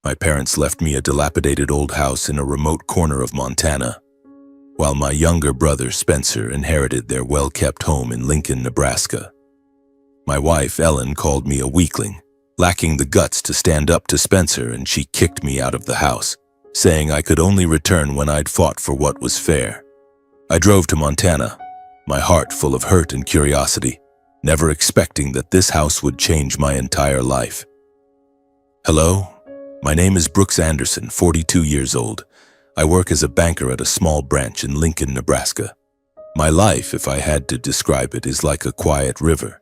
My parents left me a dilapidated old house in a remote corner of Montana, while my younger brother, Spencer, inherited their well-kept home in Lincoln, Nebraska. My wife, Ellen, called me a weakling, lacking the guts to stand up to Spencer, and she kicked me out of the house, saying I could only return when I'd fought for what was fair. I drove to Montana, my heart full of hurt and curiosity, never expecting that this house would change my entire life. Hello, my name is Brooks Anderson, 42 years old. I work as a banker at a small branch in Lincoln, Nebraska. My life, if I had to describe it, is like a quiet river.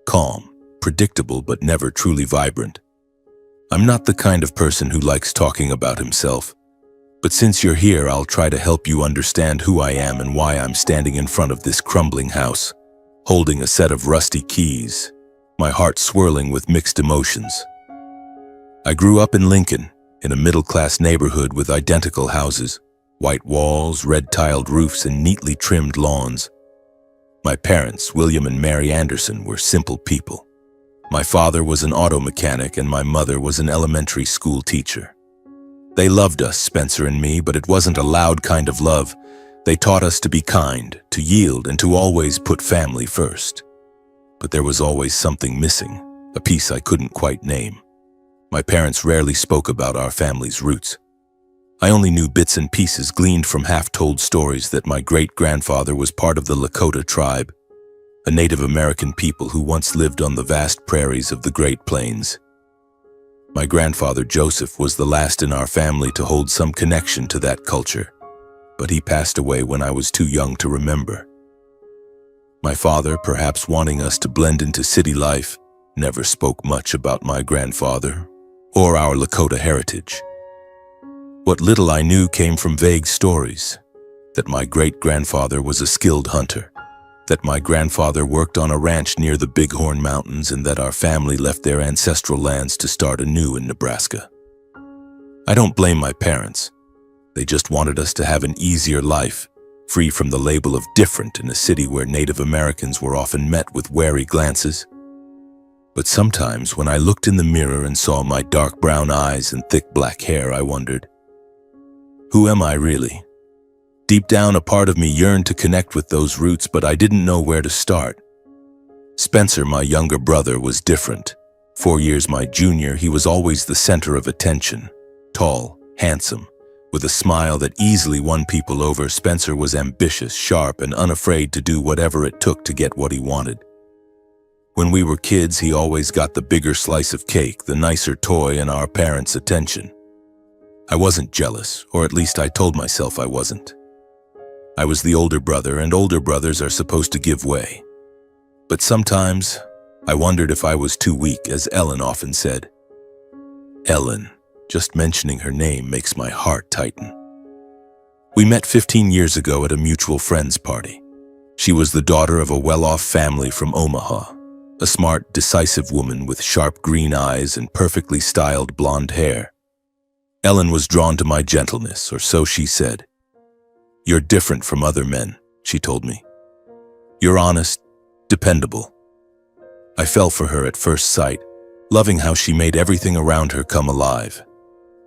Calm, predictable, but never truly vibrant. I'm not the kind of person who likes talking about himself, but since you're here, I'll try to help you understand who I am and why I'm standing in front of this crumbling house, holding a set of rusty keys, my heart swirling with mixed emotions. I grew up in Lincoln, in a middle-class neighborhood with identical houses, white walls, red-tiled roofs, and neatly trimmed lawns. My parents, William and Mary Anderson, were simple people. My father was an auto mechanic and my mother was an elementary school teacher. They loved us, Spencer and me, but it wasn't a loud kind of love. They taught us to be kind, to yield, and to always put family first. But there was always something missing, a piece I couldn't quite name. My parents rarely spoke about our family's roots. I only knew bits and pieces gleaned from half-told stories that my great-grandfather was part of the Lakota tribe, a Native American people who once lived on the vast prairies of the Great Plains. My grandfather, Joseph, was the last in our family to hold some connection to that culture, but he passed away when I was too young to remember. My father, perhaps wanting us to blend into city life, never spoke much about my grandfather or our Lakota heritage. What little I knew came from vague stories, that my great-grandfather was a skilled hunter, that my grandfather worked on a ranch near the Bighorn Mountains, and that our family left their ancestral lands to start anew in Nebraska. I don't blame my parents. They just wanted us to have an easier life, free from the label of different in a city where Native Americans were often met with wary glances. But sometimes when I looked in the mirror and saw my dark brown eyes and thick black hair, I wondered, who am I really? Deep down, a part of me yearned to connect with those roots, but I didn't know where to start. Spencer, my younger brother, was different. 4 years my junior, he was always the center of attention. Tall, handsome, with a smile that easily won people over. Spencer was ambitious, sharp, and unafraid to do whatever it took to get what he wanted. When we were kids, he always got the bigger slice of cake, the nicer toy, and our parents' attention. I wasn't jealous, or at least I told myself I wasn't. I was the older brother, and older brothers are supposed to give way. But sometimes, I wondered if I was too weak, as Ellen often said. Ellen, just mentioning her name makes my heart tighten. We met 15 years ago at a mutual friend's party. She was the daughter of a well-off family from Omaha, a smart, decisive woman with sharp green eyes and perfectly styled blonde hair. Ellen was drawn to my gentleness, or so she said. You're different from other men, she told me. You're honest, dependable. I fell for her at first sight, loving how she made everything around her come alive.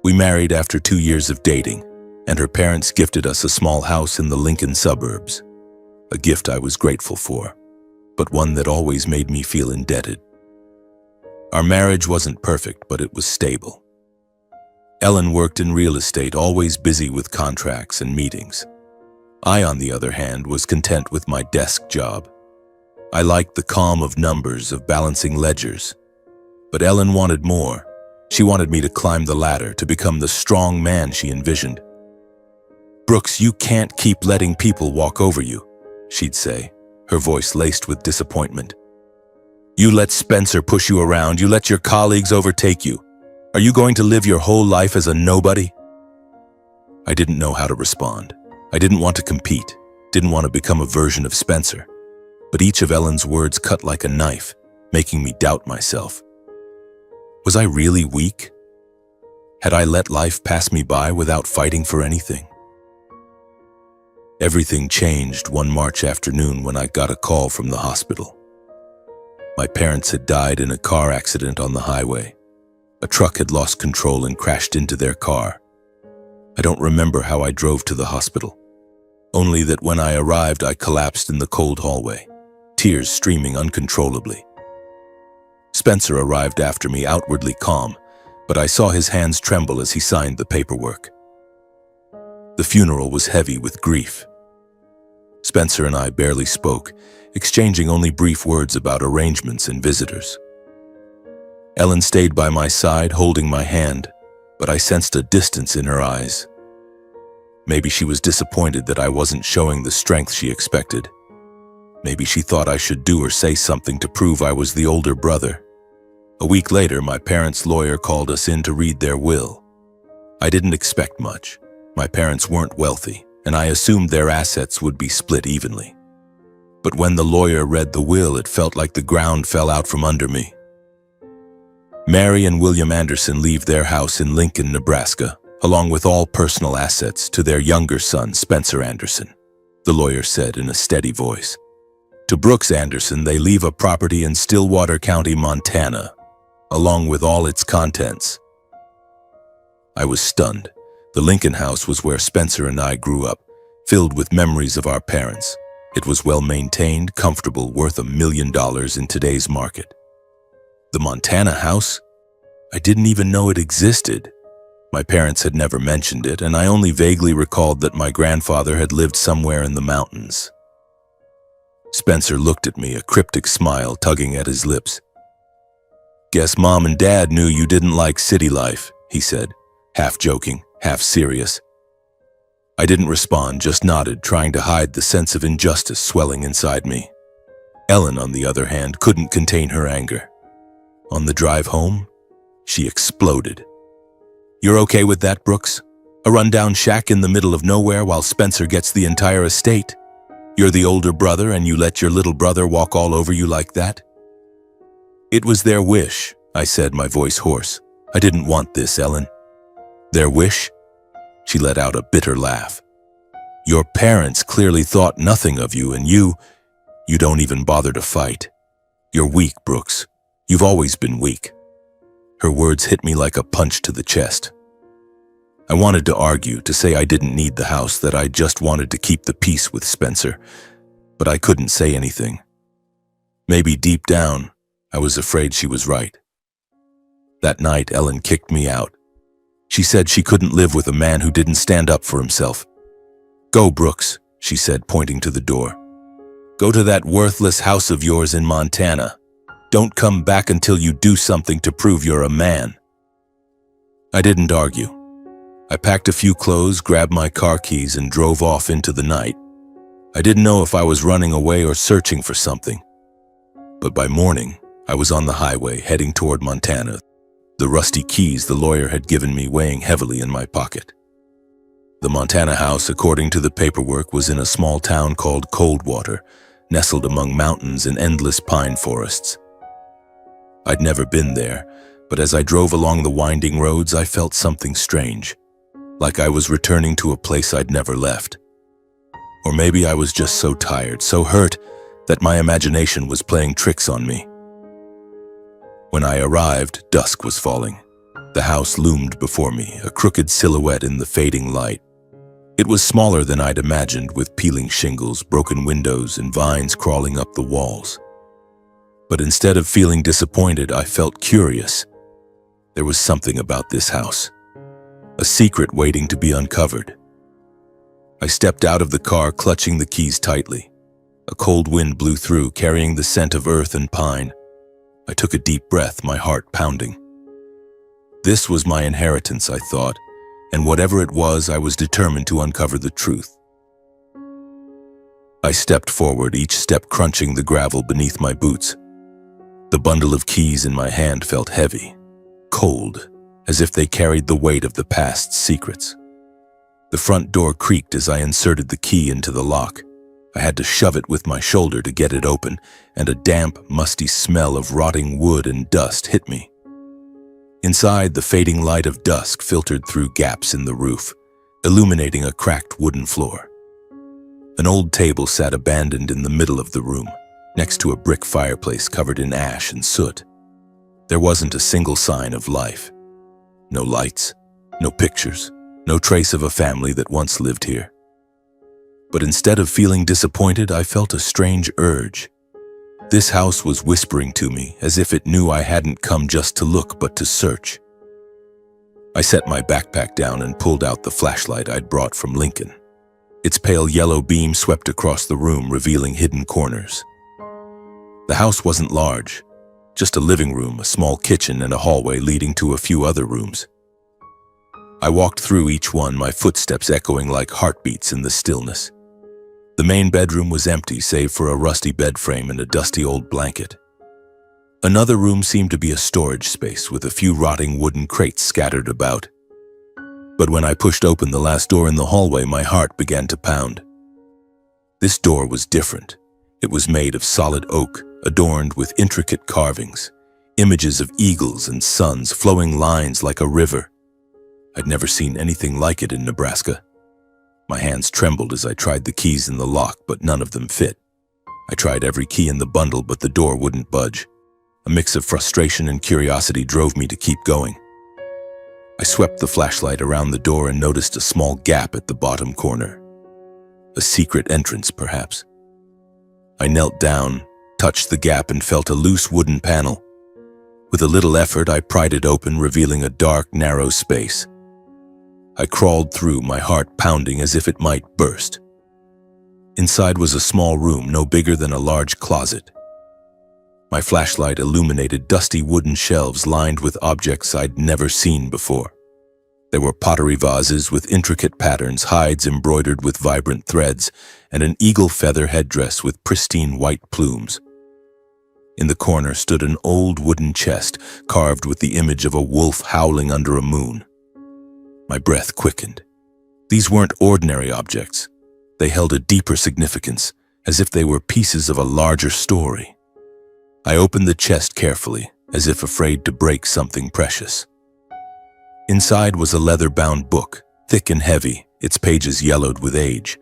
We married after 2 years of dating, and her parents gifted us a small house in the Lincoln suburbs, a gift I was grateful for, but one that always made me feel indebted. Our marriage wasn't perfect, but it was stable. Ellen worked in real estate, always busy with contracts and meetings. I, on the other hand, was content with my desk job. I liked the calm of numbers, of balancing ledgers. But Ellen wanted more. She wanted me to climb the ladder, to become the strong man she envisioned. Brooks, you can't keep letting people walk over you, she'd say, her voice laced with disappointment. You let Spencer push you around, you let your colleagues overtake you. Are you going to live your whole life as a nobody? I didn't know how to respond. I didn't want to compete, didn't want to become a version of Spencer. But each of Ellen's words cut like a knife, making me doubt myself. Was I really weak? Had I let life pass me by without fighting for anything? Everything changed one March afternoon when I got a call from the hospital. My parents had died in a car accident on the highway. A truck had lost control and crashed into their car. I don't remember how I drove to the hospital, only that when I arrived I collapsed in the cold hallway, tears streaming uncontrollably. Spencer arrived after me, outwardly calm, but I saw his hands tremble as he signed the paperwork. The funeral was heavy with grief. Spencer and I barely spoke, exchanging only brief words about arrangements and visitors. Ellen stayed by my side, holding my hand, but I sensed a distance in her eyes. Maybe she was disappointed that I wasn't showing the strength she expected. Maybe she thought I should do or say something to prove I was the older brother. A week later, my parents' lawyer called us in to read their will. I didn't expect much. My parents weren't wealthy, and I assumed their assets would be split evenly. But when the lawyer read the will, it felt like the ground fell out from under me. Mary and William Anderson leave their house in Lincoln, Nebraska, along with all personal assets, to their younger son, Spencer Anderson, the lawyer said in a steady voice. To Brooks Anderson, they leave a property in Stillwater County, Montana, along with all its contents. I was stunned. The Lincoln house was where Spencer and I grew up, filled with memories of our parents. It was well-maintained, comfortable, worth $1 million in today's market. The Montana house? I didn't even know it existed. My parents had never mentioned it, and I only vaguely recalled that my grandfather had lived somewhere in the mountains. Spencer looked at me, a cryptic smile tugging at his lips. Guess Mom and Dad knew you didn't like city life, he said, half joking, half serious. I didn't respond, just nodded, trying to hide the sense of injustice swelling inside me. Ellen, on the other hand, couldn't contain her anger. On the drive home, she exploded. You're okay with that, Brooks? A rundown shack in the middle of nowhere while Spencer gets the entire estate? You're the older brother and you let your little brother walk all over you like that? It was their wish, I said, my voice hoarse. I didn't want this, Ellen. Their wish? She let out a bitter laugh. Your parents clearly thought nothing of you, and you don't even bother to fight. You're weak, Brooks. You've always been weak. Her words hit me like a punch to the chest. I wanted to argue, to say I didn't need the house, that I just wanted to keep the peace with Spencer, but I couldn't say anything. Maybe deep down, I was afraid she was right. That night, Ellen kicked me out. She said she couldn't live with a man who didn't stand up for himself. Go, Brooks, she said, pointing to the door. Go to that worthless house of yours in Montana. Don't come back until you do something to prove you're a man. I didn't argue. I packed a few clothes, grabbed my car keys, and drove off into the night. I didn't know if I was running away or searching for something. But by morning, I was on the highway heading toward Montana, the rusty keys the lawyer had given me weighing heavily in my pocket. The Montana house, according to the paperwork, was in a small town called Coldwater, nestled among mountains and endless pine forests. I'd never been there, but as I drove along the winding roads, I felt something strange, like I was returning to a place I'd never left. Or maybe I was just so tired, so hurt, that my imagination was playing tricks on me. When I arrived, dusk was falling. The house loomed before me, a crooked silhouette in the fading light. It was smaller than I'd imagined, with peeling shingles, broken windows, and vines crawling up the walls. But instead of feeling disappointed, I felt curious. There was something about this house, a secret waiting to be uncovered. I stepped out of the car, clutching the keys tightly. A cold wind blew through, carrying the scent of earth and pine. I took a deep breath, my heart pounding. This was my inheritance, I thought, and whatever it was, I was determined to uncover the truth. I stepped forward, each step crunching the gravel beneath my boots. The bundle of keys in my hand felt heavy, cold, as if they carried the weight of the past's secrets. The front door creaked as I inserted the key into the lock. I had to shove it with my shoulder to get it open, and a damp, musty smell of rotting wood and dust hit me. Inside, the fading light of dusk filtered through gaps in the roof, illuminating a cracked wooden floor. An old table sat abandoned in the middle of the room, next to a brick fireplace covered in ash and soot. There wasn't a single sign of life. No lights, no pictures, no trace of a family that once lived here. But instead of feeling disappointed, I felt a strange urge. This house was whispering to me, as if it knew I hadn't come just to look but to search. I set my backpack down and pulled out the flashlight I'd brought from Lincoln. Its pale yellow beam swept across the room, revealing hidden corners. The house wasn't large, just a living room, a small kitchen, and a hallway leading to a few other rooms. I walked through each one, my footsteps echoing like heartbeats in the stillness. The main bedroom was empty, save for a rusty bed frame and a dusty old blanket. Another room seemed to be a storage space with a few rotting wooden crates scattered about. But when I pushed open the last door in the hallway, my heart began to pound. This door was different. It was made of solid oak, adorned with intricate carvings, images of eagles and suns, flowing lines like a river. I'd never seen anything like it in Nebraska. My hands trembled as I tried the keys in the lock, but none of them fit. I tried every key in the bundle, but the door wouldn't budge. A mix of frustration and curiosity drove me to keep going. I swept the flashlight around the door and noticed a small gap at the bottom corner. A secret entrance, perhaps. I knelt down, touched the gap, and felt a loose wooden panel. With a little effort, I pried it open, revealing a dark, narrow space. I crawled through, my heart pounding as if it might burst. Inside was a small room, no bigger than a large closet. My flashlight illuminated dusty wooden shelves lined with objects I'd never seen before. There were pottery vases with intricate patterns, hides embroidered with vibrant threads, and an eagle feather headdress with pristine white plumes. In the corner stood an old wooden chest, carved with the image of a wolf howling under a moon. My breath quickened. These weren't ordinary objects. They held a deeper significance, as if they were pieces of a larger story. I opened the chest carefully, as if afraid to break something precious. Inside was a leather-bound book, thick and heavy, its pages yellowed with age.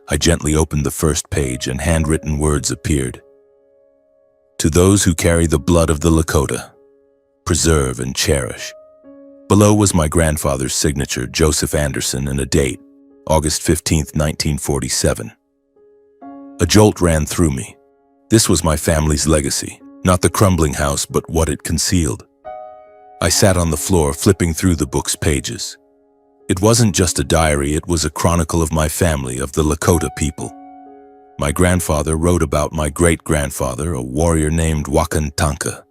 I gently opened the first page, and handwritten words appeared. To those who carry the blood of the Lakota, preserve and cherish. Below was my grandfather's signature, Joseph Anderson, and a date, August 15, 1947. A jolt ran through me. This was my family's legacy, not the crumbling house, but what it concealed. I sat on the floor, flipping through the book's pages. It wasn't just a diary, it was a chronicle of my family, of the Lakota people. My grandfather wrote about my great-grandfather, a warrior named Wakantanka,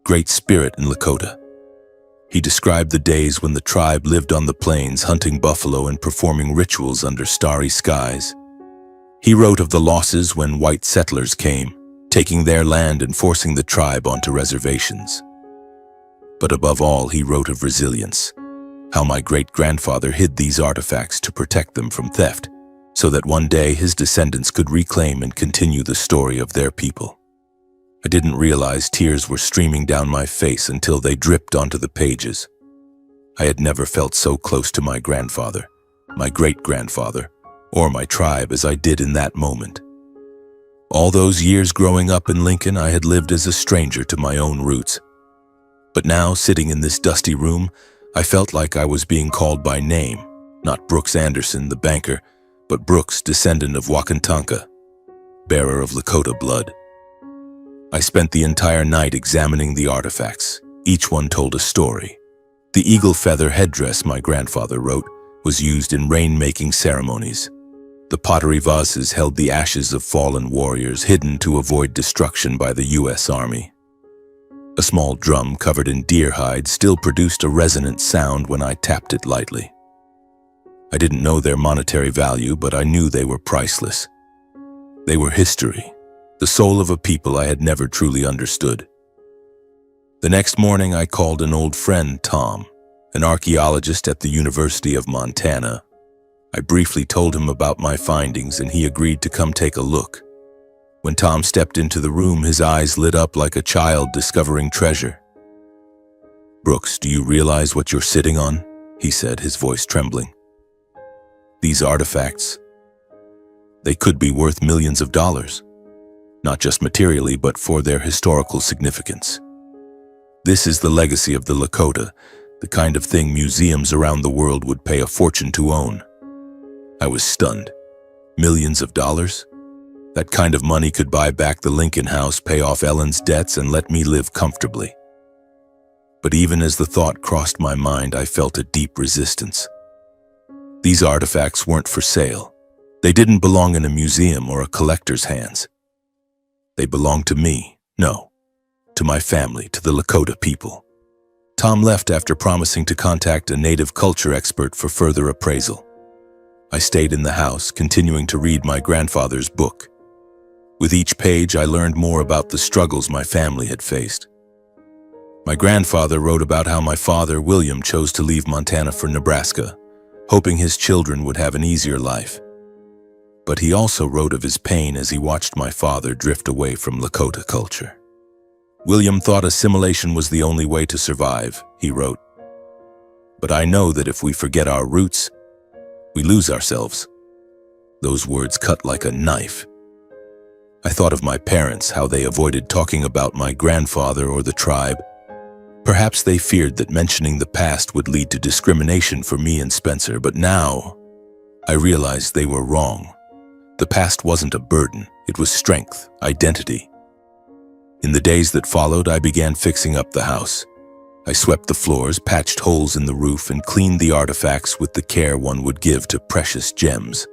great spirit in Lakota. He described the days when the tribe lived on the plains, hunting buffalo and performing rituals under starry skies. He wrote of the losses when white settlers came, taking their land and forcing the tribe onto reservations. But above all, he wrote of resilience, how my great-grandfather hid these artifacts to protect them from theft, so that one day his descendants could reclaim and continue the story of their people. I didn't realize tears were streaming down my face until they dripped onto the pages. I had never felt so close to my grandfather, my great-grandfather, or my tribe as I did in that moment. All those years growing up in Lincoln, I had lived as a stranger to my own roots. But now, sitting in this dusty room, I felt like I was being called by name, not Brooks Anderson, the banker, but Brooks, descendant of Wakantanka, bearer of Lakota blood. I spent the entire night examining the artifacts. Each one told a story. The eagle feather headdress my grandfather wrote was used in rain-making ceremonies. The pottery vases held the ashes of fallen warriors, hidden to avoid destruction by the U.S. Army. A small drum covered in deer hide still produced a resonant sound when I tapped it lightly. I didn't know their monetary value, but I knew they were priceless. They were history, the soul of a people I had never truly understood. The next morning, I called an old friend, Tom, an archaeologist at the University of Montana. I briefly told him about my findings, and he agreed to come take a look. When Tom stepped into the room, his eyes lit up like a child discovering treasure. "Brooks, do you realize what you're sitting on?" he said, his voice trembling. "These artifacts, they could be worth millions of dollars, not just materially, but for their historical significance. This is the legacy of the Lakota, the kind of thing museums around the world would pay a fortune to own. I was stunned. Millions of dollars? That kind of money could buy back the Lincoln House, pay off Ellen's debts, and let me live comfortably. But even as the thought crossed my mind, I felt a deep resistance. These artifacts weren't for sale. They didn't belong in a museum or a collector's hands. They belonged to me, no, to my family, to the Lakota people. Tom left after promising to contact a native culture expert for further appraisal. I stayed in the house, continuing to read my grandfather's book. With each page, I learned more about the struggles my family had faced. My grandfather wrote about how my father, William, chose to leave Montana for Nebraska, hoping his children would have an easier life. But he also wrote of his pain as he watched my father drift away from Lakota culture. William thought assimilation was the only way to survive, he wrote. But I know that if we forget our roots, we lose ourselves. Those words cut like a knife. I thought of my parents, how they avoided talking about my grandfather or the tribe. Perhaps they feared that mentioning the past would lead to discrimination for me and Spencer, but now I realized they were wrong. The past wasn't a burden, it was strength, identity. In the days that followed, I began fixing up the house. I swept the floors, patched holes in the roof, and cleaned the artifacts with the care one would give to precious gems.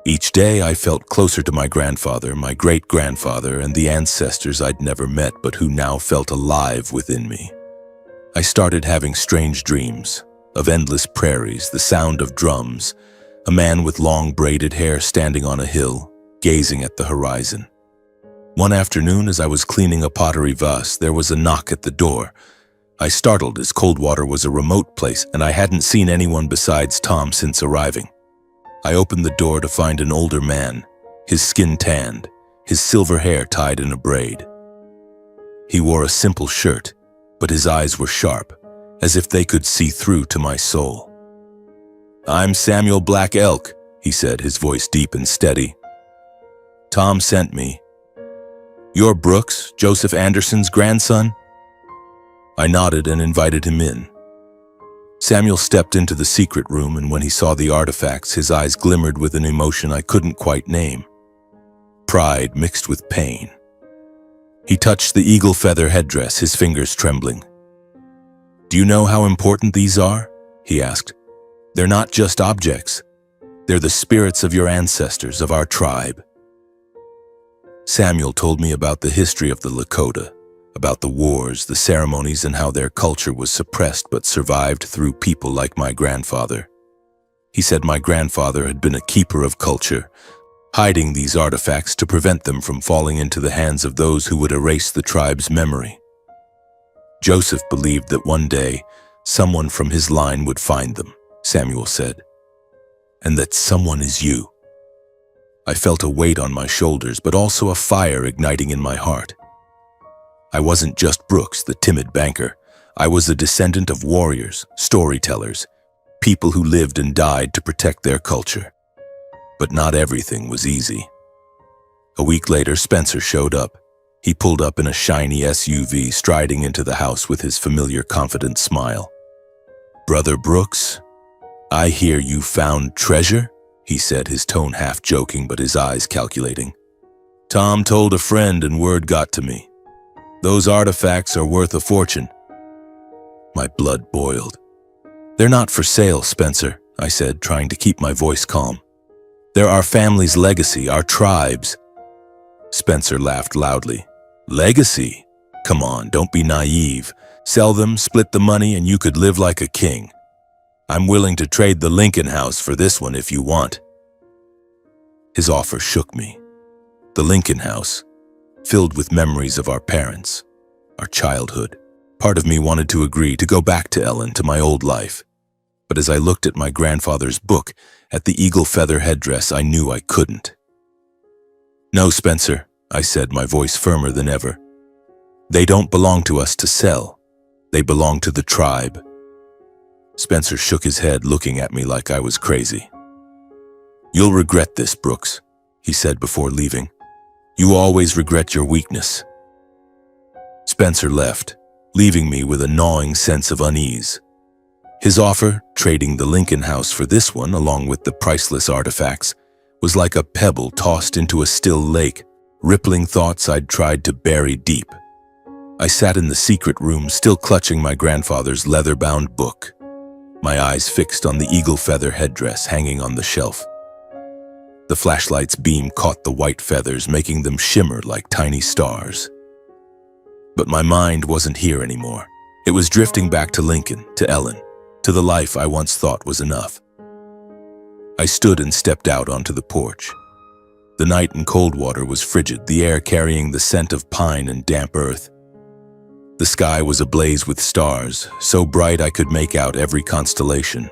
Each day, I felt closer to my grandfather, my great-grandfather, and the ancestors I'd never met but who now felt alive within me. I started having strange dreams of endless prairies, the sound of drums, a man with long braided hair standing on a hill, gazing at the horizon. One afternoon, as I was cleaning a pottery vase, there was a knock at the door. I startled, as Coldwater was a remote place and I hadn't seen anyone besides Tom since arriving. I opened the door to find an older man, his skin tanned, his silver hair tied in a braid. He wore a simple shirt, but his eyes were sharp, as if they could see through to my soul. "I'm Samuel Black Elk," he said, his voice deep and steady. "Tom sent me. You're Brooks, Joseph Anderson's grandson?" I nodded and invited him in. Samuel stepped into the secret room, and when he saw the artifacts, his eyes glimmered with an emotion I couldn't quite name. Pride mixed with pain. He touched the eagle feather headdress, his fingers trembling. "Do you know how important these are?" he asked. "They're not just objects. They're the spirits of your ancestors, of our tribe." Samuel told me about the history of the Lakota, about the wars, the ceremonies, and how their culture was suppressed but survived through people like my grandfather. He said my grandfather had been a keeper of culture, hiding these artifacts to prevent them from falling into the hands of those who would erase the tribe's memory. Joseph believed that one day, someone from his line would find them, Samuel said, and that someone is you. I felt a weight on my shoulders, but also a fire igniting in my heart. I wasn't just Brooks, the timid banker. I was a descendant of warriors, storytellers, people who lived and died to protect their culture. But not everything was easy. A week later, Spencer showed up. He pulled up in a shiny SUV, striding into the house with his familiar, confident smile. "Brother Brooks, I hear you found treasure?" he said, his tone half joking but his eyes calculating. "Tom told a friend and word got to me. Those artifacts are worth a fortune." My blood boiled. "They're not for sale, Spencer," I said, trying to keep my voice calm. "They're our family's legacy, our tribe's." Spencer laughed loudly. "Legacy? Come on, don't be naive. Sell them, split the money, and you could live like a king. I'm willing to trade the Lincoln House for this one if you want." His offer shook me. The Lincoln House, filled with memories of our parents, our childhood. Part of me wanted to agree to go back to Ellen, to my old life. But as I looked at my grandfather's book, at the eagle feather headdress, I knew I couldn't. "No, Spencer," I said, my voice firmer than ever. "They don't belong to us to sell. They belong to the tribe." Spencer shook his head, looking at me like I was crazy. "You'll regret this, Brooks," he said before leaving. "You always regret your weakness." Spencer left, leaving me with a gnawing sense of unease. His offer, trading the Lincoln house for this one along with the priceless artifacts, was like a pebble tossed into a still lake, rippling thoughts I'd tried to bury deep. I sat in the secret room, still clutching my grandfather's leather-bound book, my eyes fixed on the eagle feather headdress hanging on the shelf. The flashlight's beam caught the white feathers, making them shimmer like tiny stars. But my mind wasn't here anymore. It was drifting back to Lincoln, to Ellen, to the life I once thought was enough. I stood and stepped out onto the porch. The night in Coldwater was frigid, the air carrying the scent of pine and damp earth. The sky was ablaze with stars, so bright I could make out every constellation.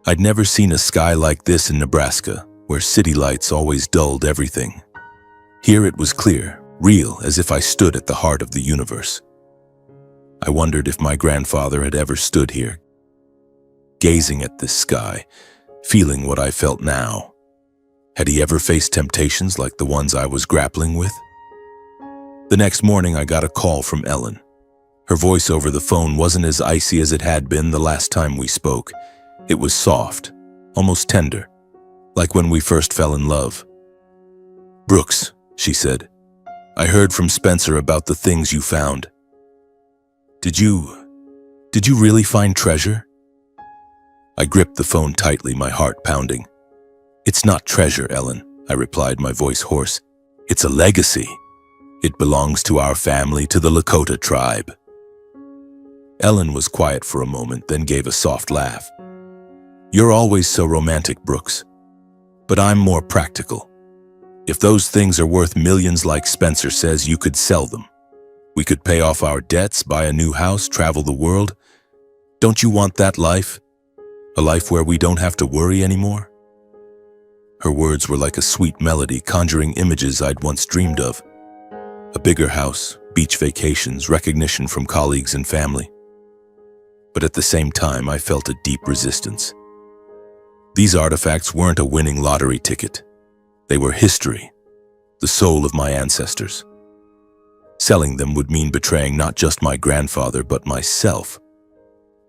I'd never seen a sky like this in Nebraska, where city lights always dulled everything. Here it was clear, real, as if I stood at the heart of the universe. I wondered if my grandfather had ever stood here, gazing at this sky, feeling what I felt now. Had he ever faced temptations like the ones I was grappling with? The next morning I got a call from Ellen. Her voice over the phone wasn't as icy as it had been the last time we spoke. It was soft, almost tender, like when we first fell in love. "Brooks," she said, "I heard from Spencer about the things you found. Did you really find treasure?" I gripped the phone tightly, my heart pounding. "It's not treasure, Ellen," I replied, my voice hoarse. "It's a legacy. It belongs to our family, to the Lakota tribe." Ellen was quiet for a moment, then gave a soft laugh. "You're always so romantic, Brooks. But I'm more practical. If those things are worth millions like Spencer says, you could sell them. We could pay off our debts, buy a new house, travel the world. Don't you want that life? A life where we don't have to worry anymore?" Her words were like a sweet melody, conjuring images I'd once dreamed of. A bigger house, beach vacations, recognition from colleagues and family. But at the same time, I felt a deep resistance. These artifacts weren't a winning lottery ticket. They were history, the soul of my ancestors. Selling them would mean betraying not just my grandfather, but myself.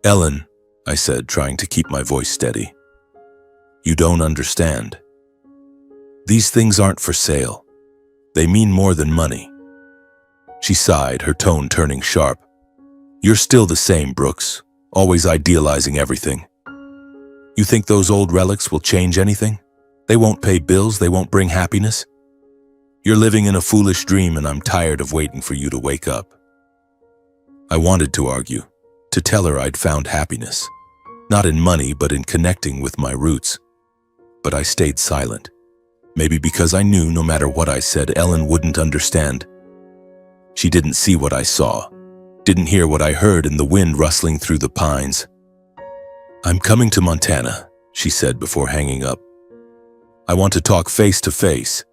"Ellen," I said, trying to keep my voice steady, "you don't understand. These things aren't for sale. They mean more than money." She sighed, her tone turning sharp. "You're still the same, Brooks, always idealizing everything. You think those old relics will change anything? They won't pay bills, they won't bring happiness? You're living in a foolish dream, and I'm tired of waiting for you to wake up." I wanted to argue, to tell her I'd found happiness, not in money, but in connecting with my roots. But I stayed silent, maybe because I knew no matter what I said, Ellen wouldn't understand. She didn't see what I saw, didn't hear what I heard in the wind rustling through the pines. "I'm coming to Montana," she said before hanging up. "I want to talk face to face.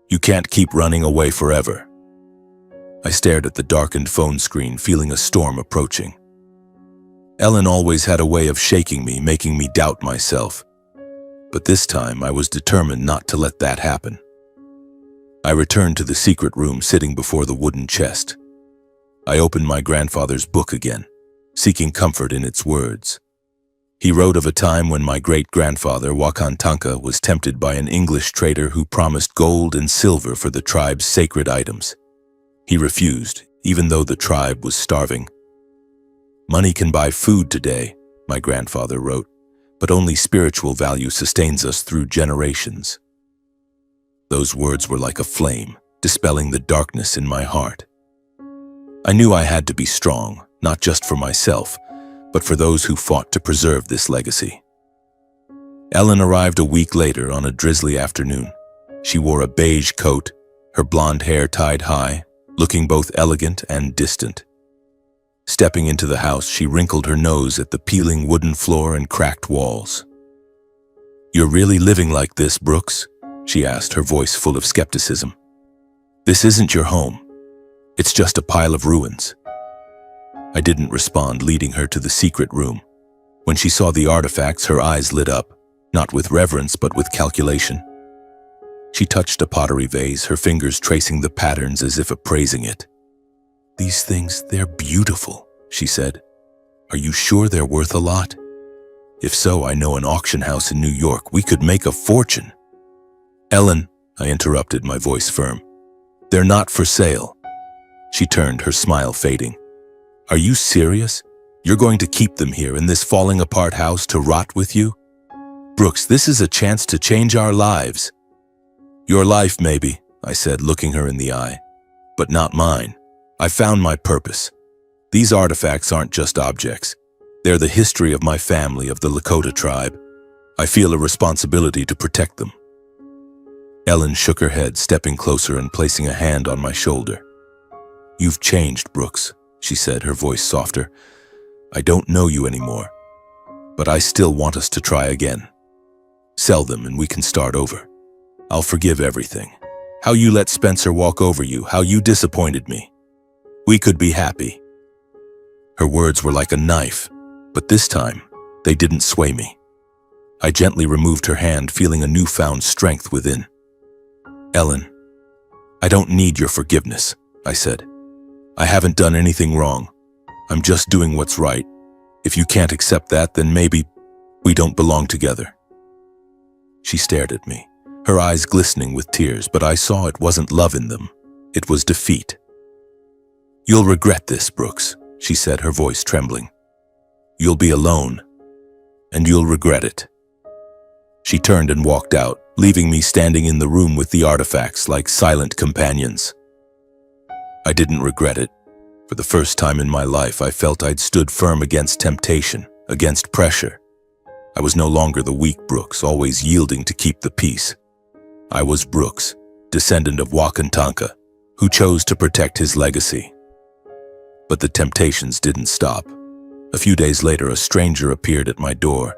You can't keep running away forever." I stared at the darkened phone screen, feeling a storm approaching. Ellen always had a way of shaking me, making me doubt myself. But this time I was determined not to let that happen. I returned to the secret room, sitting before the wooden chest. I opened my grandfather's book again, seeking comfort in its words. He wrote of a time when my great-grandfather, Wakantanka, was tempted by an English trader who promised gold and silver for the tribe's sacred items. He refused, even though the tribe was starving. "Money can buy food today," my grandfather wrote, "but only spiritual value sustains us through generations." Those words were like a flame, dispelling the darkness in my heart. I knew I had to be strong, not just for myself, but for those who fought to preserve this legacy. Ellen arrived a week later on a drizzly afternoon. She wore a beige coat, her blonde hair tied high, looking both elegant and distant. Stepping into the house, she wrinkled her nose at the peeling wooden floor and cracked walls. "You're really living like this, Brooks?" she asked, her voice full of skepticism. "This isn't your home. It's just a pile of ruins." I didn't respond, leading her to the secret room. When she saw the artifacts, her eyes lit up, not with reverence but with calculation. She touched a pottery vase, her fingers tracing the patterns as if appraising it. "These things, they're beautiful," she said. Are you sure they're worth a lot? If so, I know an auction house in New York. We could make a fortune. Ellen, I interrupted, my voice firm. They're not for sale. She turned, her smile fading. Are you serious? You're going to keep them here in this falling apart house to rot with you? Brooks, this is a chance to change our lives. Your life, maybe, I said, looking her in the eye. But not mine. I found my purpose. These artifacts aren't just objects. They're the history of my family, of the Lakota tribe. I feel a responsibility to protect them. Ellen shook her head, stepping closer and placing a hand on my shoulder. You've changed, Brooks, she said, her voice softer. I don't know you anymore, but I still want us to try again. Sell them and we can start over. I'll forgive everything. How you let Spencer walk over you, how you disappointed me. We could be happy. Her words were like a knife, but this time, they didn't sway me. I gently removed her hand, feeling a newfound strength within. Ellen, I don't need your forgiveness, I said. I haven't done anything wrong. I'm just doing what's right. If you can't accept that, then maybe we don't belong together. She stared at me, her eyes glistening with tears, but I saw it wasn't love in them. It was defeat. You'll regret this, Brooks, she said, her voice trembling. You'll be alone, and you'll regret it. She turned and walked out, leaving me standing in the room with the artifacts like silent companions. I didn't regret it. For the first time in my life, I felt I'd stood firm against temptation, against pressure. I was no longer the weak Brooks, always yielding to keep the peace. I was Brooks, descendant of Wakantanka, who chose to protect his legacy. But the temptations didn't stop. A few days later, a stranger appeared at my door.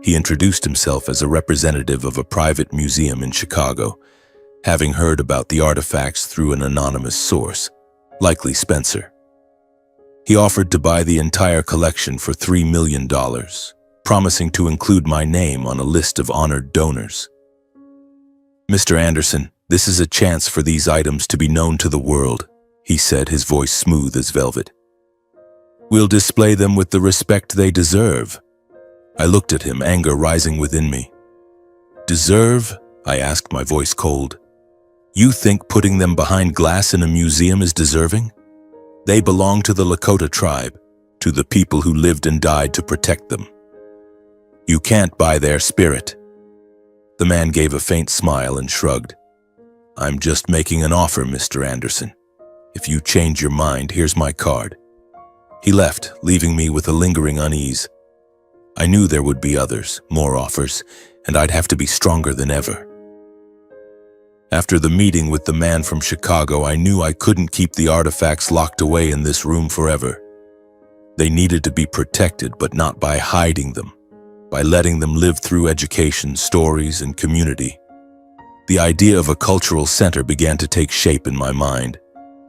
He introduced himself as a representative of a private museum in Chicago, having heard about the artifacts through an anonymous source, likely Spencer. He offered to buy the entire collection for $3 million, promising to include my name on a list of honored donors. Mr. Anderson, this is a chance for these items to be known to the world, he said, his voice smooth as velvet. We'll display them with the respect they deserve. I looked at him, anger rising within me. Deserve? I asked, my voice cold. You think putting them behind glass in a museum is deserving? They belong to the Lakota tribe, to the people who lived and died to protect them. You can't buy their spirit. The man gave a faint smile and shrugged. I'm just making an offer, Mr. Anderson. If you change your mind, here's my card. He left, leaving me with a lingering unease. I knew there would be others, more offers, and I'd have to be stronger than ever. After the meeting with the man from Chicago, I knew I couldn't keep the artifacts locked away in this room forever. They needed to be protected, but not by hiding them, by letting them live through education, stories, and community. The idea of a cultural center began to take shape in my mind.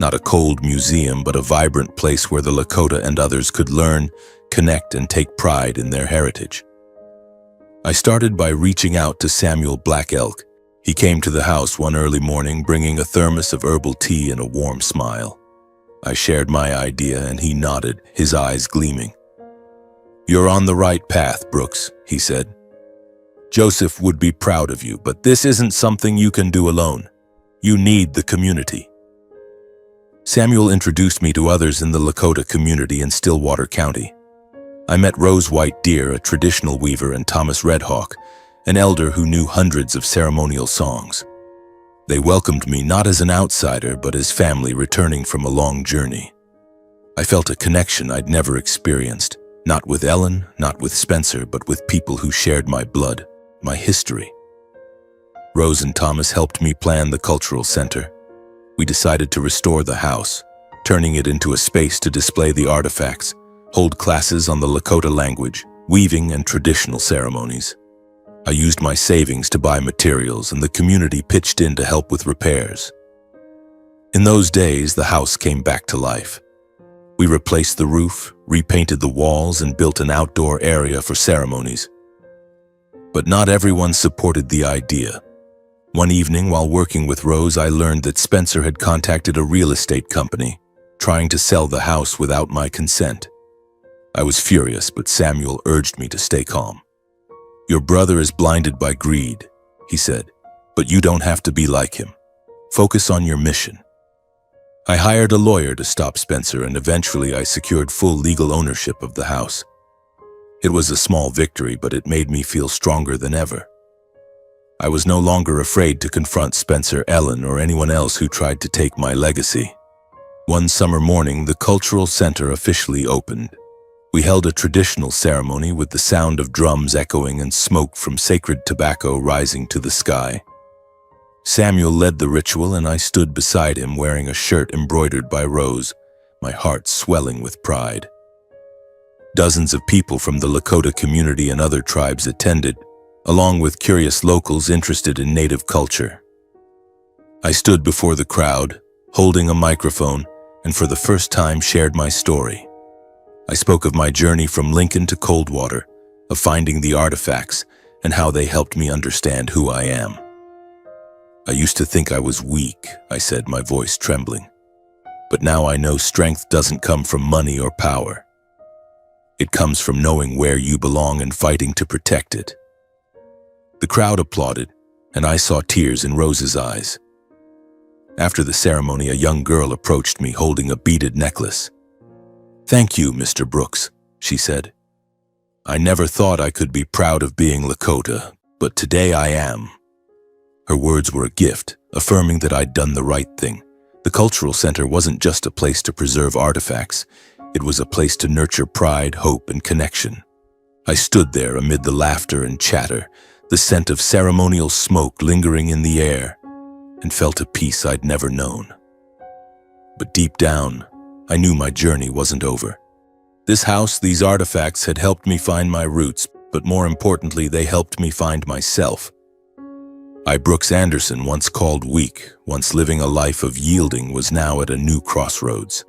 Not a cold museum, but a vibrant place where the Lakota and others could learn, connect, and take pride in their heritage. I started by reaching out to Samuel Black Elk. He came to the house one early morning, bringing a thermos of herbal tea and a warm smile. I shared my idea, and he nodded, his eyes gleaming. You're on the right path, Brooks, he said. Joseph would be proud of you, but this isn't something you can do alone. You need the community. Samuel introduced me to others in the Lakota community in Stillwater County. I met Rose White Deer, a traditional weaver, and Thomas Redhawk, an elder who knew hundreds of ceremonial songs. They welcomed me not as an outsider, but as family returning from a long journey. I felt a connection I'd never experienced, not with Ellen, not with Spencer, but with people who shared my blood, my history. Rose and Thomas helped me plan the cultural center. We decided to restore the house, turning it into a space to display the artifacts, hold classes on the Lakota language, weaving, and traditional ceremonies. I used my savings to buy materials, and the community pitched in to help with repairs. In those days, the house came back to life. We replaced the roof, repainted the walls, and built an outdoor area for ceremonies. But not everyone supported the idea. One evening, while working with Rose, I learned that Spencer had contacted a real estate company, trying to sell the house without my consent. I was furious, but Samuel urged me to stay calm. "Your brother is blinded by greed," he said, "but you don't have to be like him. Focus on your mission." I hired a lawyer to stop Spencer, and eventually I secured full legal ownership of the house. It was a small victory, but it made me feel stronger than ever. I was no longer afraid to confront Spencer, Ellen, or anyone else who tried to take my legacy. One summer morning, the cultural center officially opened. We held a traditional ceremony with the sound of drums echoing and smoke from sacred tobacco rising to the sky. Samuel led the ritual, and I stood beside him wearing a shirt embroidered by Rose, my heart swelling with pride. Dozens of people from the Lakota community and other tribes attended, along with curious locals interested in native culture. I stood before the crowd, holding a microphone, and for the first time shared my story. I spoke of my journey from Lincoln to Coldwater, of finding the artifacts, and how they helped me understand who I am. "I used to think I was weak," I said, my voice trembling. "But now I know strength doesn't come from money or power. It comes from knowing where you belong and fighting to protect it." The crowd applauded, and I saw tears in Rose's eyes. After the ceremony, a young girl approached me holding a beaded necklace. "Thank you, Mr. Brooks," she said. "I never thought I could be proud of being Lakota, but today I am." Her words were a gift, affirming that I'd done the right thing. The cultural center wasn't just a place to preserve artifacts. It was a place to nurture pride, hope, and connection. I stood there amid the laughter and chatter, the scent of ceremonial smoke lingering in the air, and felt a peace I'd never known. But deep down, I knew my journey wasn't over. This house, these artifacts had helped me find my roots, but more importantly, they helped me find myself. Brooks Anderson, once called weak, once living a life of yielding, was now at a new crossroads.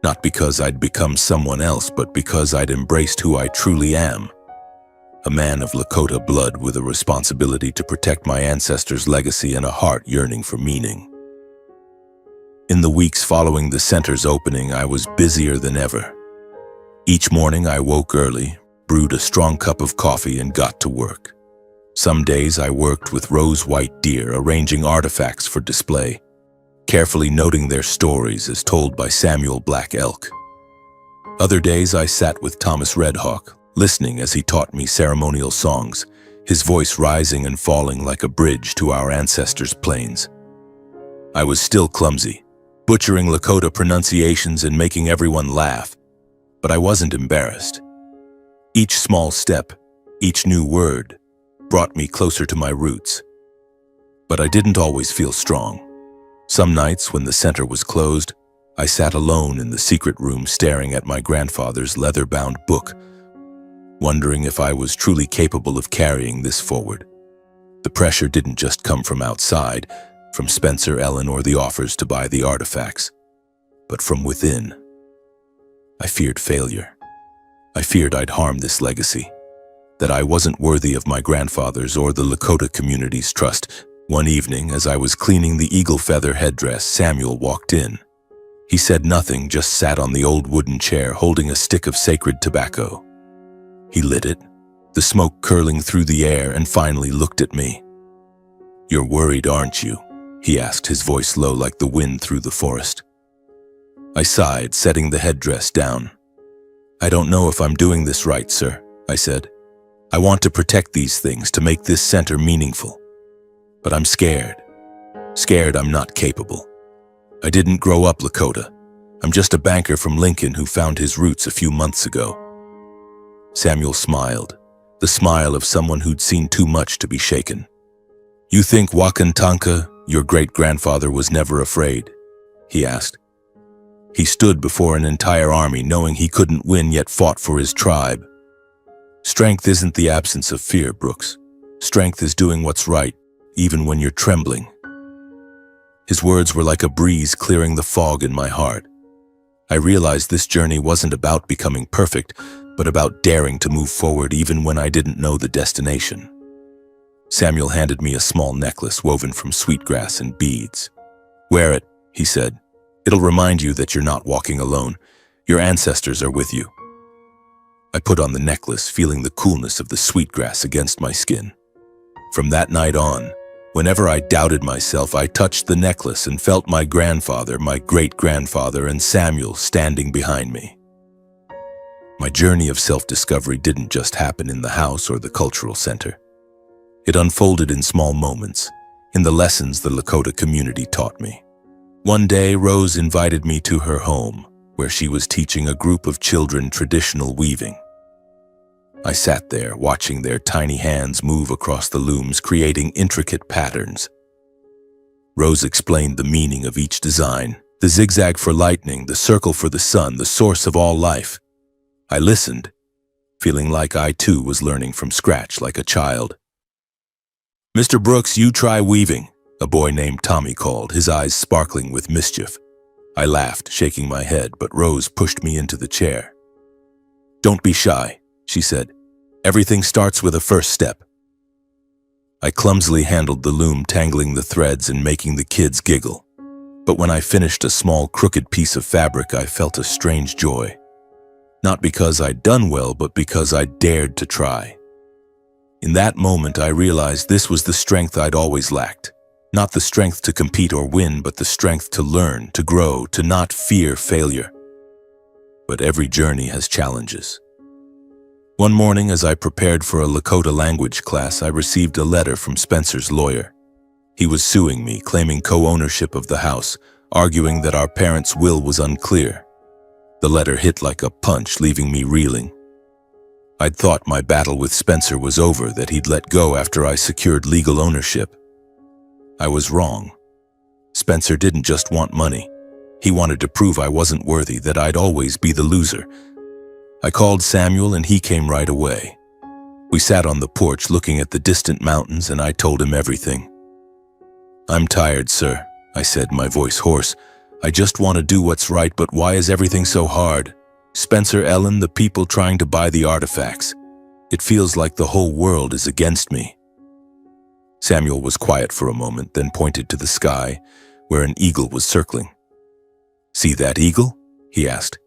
Not because I'd become someone else, but because I'd embraced who I truly am. A man of Lakota blood with a responsibility to protect my ancestors' legacy and a heart yearning for meaning. In the weeks following the center's opening, I was busier than ever. Each morning I woke early, brewed a strong cup of coffee, and got to work. Some days I worked with Rose White Deer, arranging artifacts for display, carefully noting their stories as told by Samuel Black Elk. Other days I sat with Thomas Redhawk, listening as he taught me ceremonial songs, his voice rising and falling like a bridge to our ancestors' plains. I was still clumsy, butchering Lakota pronunciations and making everyone laugh, but I wasn't embarrassed. Each small step, each new word, brought me closer to my roots. But I didn't always feel strong. Some nights, when the center was closed, I sat alone in the secret room staring at my grandfather's leather-bound book, wondering if I was truly capable of carrying this forward. The pressure didn't just come from outside, from Spencer, Ellen, or the offers to buy the artifacts, but from within. I feared failure. I feared I'd harm this legacy, that I wasn't worthy of my grandfather's or the Lakota community's trust. One evening, as I was cleaning the eagle feather headdress, Samuel walked in. He said nothing, just sat on the old wooden chair holding a stick of sacred tobacco. He lit it, the smoke curling through the air, and finally looked at me. "You're worried, aren't you?" he asked, his voice low like the wind through the forest. I sighed, setting the headdress down. "I don't know if I'm doing this right, sir," I said. "I want to protect these things, to make this center meaningful. But I'm scared. Scared I'm not capable. I didn't grow up Lakota. I'm just a banker from Lincoln who found his roots a few months ago." Samuel smiled, the smile of someone who'd seen too much to be shaken. "You think Wakantanka, your great-grandfather, was never afraid?" he asked. "He stood before an entire army knowing he couldn't win, yet fought for his tribe. Strength isn't the absence of fear, Brooks. Strength is doing what's right, even when you're trembling." His words were like a breeze clearing the fog in my heart. I realized this journey wasn't about becoming perfect, but about daring to move forward even when I didn't know the destination. Samuel handed me a small necklace woven from sweetgrass and beads. "Wear it," he said. "It'll remind you that you're not walking alone. Your ancestors are with you." I put on the necklace, feeling the coolness of the sweetgrass against my skin. From that night on, whenever I doubted myself, I touched the necklace and felt my grandfather, my great-grandfather, and Samuel standing behind me. My journey of self-discovery didn't just happen in the house or the cultural center. It unfolded in small moments, in the lessons the Lakota community taught me. One day, Rose invited me to her home, where she was teaching a group of children traditional weaving. I sat there, watching their tiny hands move across the looms, creating intricate patterns. Rose explained the meaning of each design, the zigzag for lightning, the circle for the sun, the source of all life. I listened, feeling like I too was learning from scratch like a child. "Mr. Brooks, you try weaving," a boy named Tommy called, his eyes sparkling with mischief. I laughed, shaking my head, but Rose pushed me into the chair. "Don't be shy," she said. "Everything starts with a first step." I clumsily handled the loom, tangling the threads and making the kids giggle. But when I finished a small, crooked piece of fabric, I felt a strange joy. Not because I'd done well, but because I dared to try. In that moment, I realized this was the strength I'd always lacked. Not the strength to compete or win, but the strength to learn, to grow, to not fear failure. But every journey has challenges. One morning, as I prepared for a Lakota language class, I received a letter from Spencer's lawyer. He was suing me, claiming co-ownership of the house, arguing that our parents' will was unclear. The letter hit like a punch, leaving me reeling. I'd thought my battle with Spencer was over, that he'd let go after I secured legal ownership. I was wrong. Spencer didn't just want money. He wanted to prove I wasn't worthy, that I'd always be the loser. I called Samuel and he came right away. We sat on the porch looking at the distant mountains and I told him everything. "I'm tired, sir," I said, my voice hoarse. "I just want to do what's right, but why is everything so hard? Spencer, Ellen, the people trying to buy the artifacts. It feels like the whole world is against me." Samuel was quiet for a moment, then pointed to the sky, where an eagle was circling. "See that eagle?" he asked.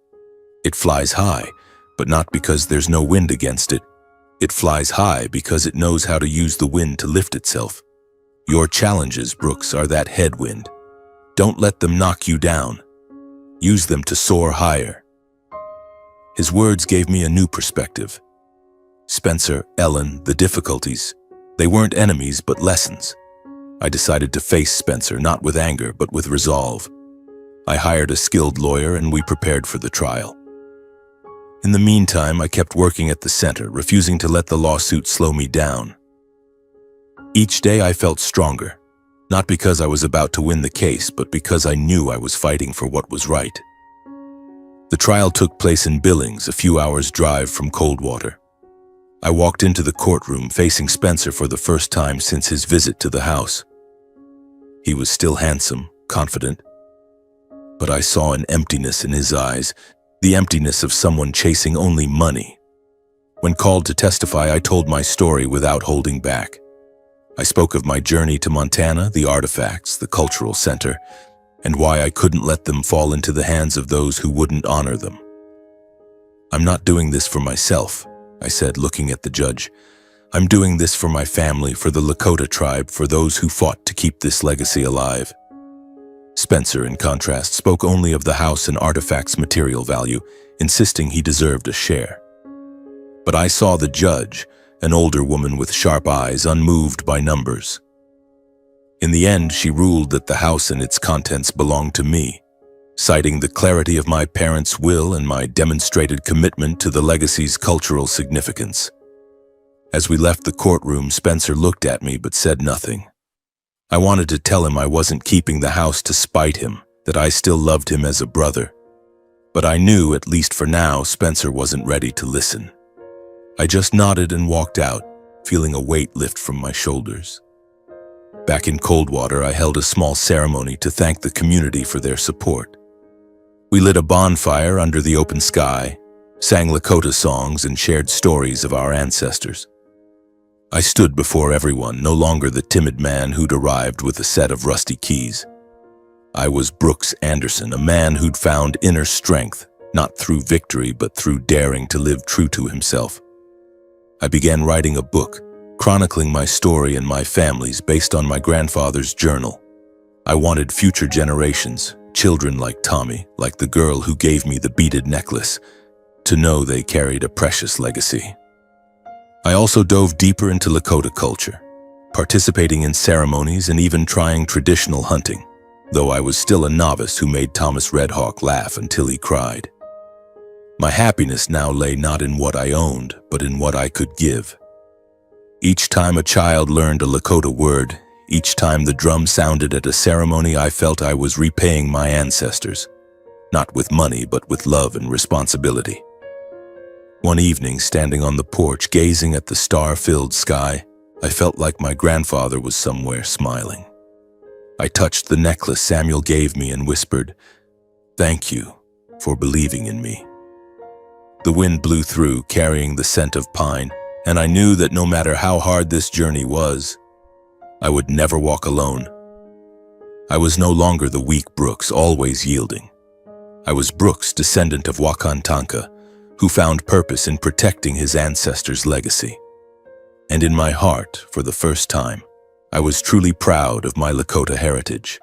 "It flies high, but not because there's no wind against it. It flies high because it knows how to use the wind to lift itself. Your challenges, Brooks, are that headwind. Don't let them knock you down. Use them to soar higher." His words gave me a new perspective. Spencer, Ellen, the difficulties, they weren't enemies but lessons. I decided to face Spencer, not with anger but with resolve. I hired a skilled lawyer and we prepared for the trial. In the meantime, I kept working at the center, refusing to let the lawsuit slow me down. Each day I felt stronger, not because I was about to win the case, but because I knew I was fighting for what was right. The trial took place in Billings, a few hours' drive from Coldwater. I walked into the courtroom facing Spencer for the first time since his visit to the house. He was still handsome, confident, but I saw an emptiness in his eyes, the emptiness of someone chasing only money. When called to testify, I told my story without holding back. I spoke of my journey to Montana, the artifacts, the cultural center, and why I couldn't let them fall into the hands of those who wouldn't honor them. "I'm not doing this for myself," I said, looking at the judge. "I'm doing this for my family, for the Lakota tribe, for those who fought to keep this legacy alive." Spencer, in contrast, spoke only of the house and artifacts' material value, insisting he deserved a share. But I saw the judge, an older woman with sharp eyes, unmoved by numbers. In the end, she ruled that the house and its contents belonged to me, citing the clarity of my parents' will and my demonstrated commitment to the legacy's cultural significance. As we left the courtroom, Spencer looked at me but said nothing. I wanted to tell him I wasn't keeping the house to spite him, that I still loved him as a brother. But I knew, at least for now, Spencer wasn't ready to listen. I just nodded and walked out, feeling a weight lift from my shoulders. Back in Coldwater, I held a small ceremony to thank the community for their support. We lit a bonfire under the open sky, sang Lakota songs, and shared stories of our ancestors. I stood before everyone, no longer the timid man who'd arrived with a set of rusty keys. I was Brooks Anderson, a man who'd found inner strength, not through victory but through daring to live true to himself. I began writing a book, chronicling my story and my family's based on my grandfather's journal. I wanted future generations, children like Tommy, like the girl who gave me the beaded necklace, to know they carried a precious legacy. I also dove deeper into Lakota culture, participating in ceremonies and even trying traditional hunting, though I was still a novice who made Thomas Red Hawk laugh until he cried. My happiness now lay not in what I owned, but in what I could give. Each time a child learned a Lakota word, each time the drum sounded at a ceremony, I felt I was repaying my ancestors, not with money but with love and responsibility. One evening, standing on the porch, gazing at the star-filled sky, I felt like my grandfather was somewhere smiling. I touched the necklace Samuel gave me and whispered, "Thank you for believing in me." The wind blew through, carrying the scent of pine, and I knew that no matter how hard this journey was, I would never walk alone. I was no longer the weak Brooks, always yielding. I was Brooks, descendant of Wakantanka, who found purpose in protecting his ancestors' legacy. And in my heart, for the first time, I was truly proud of my Lakota heritage.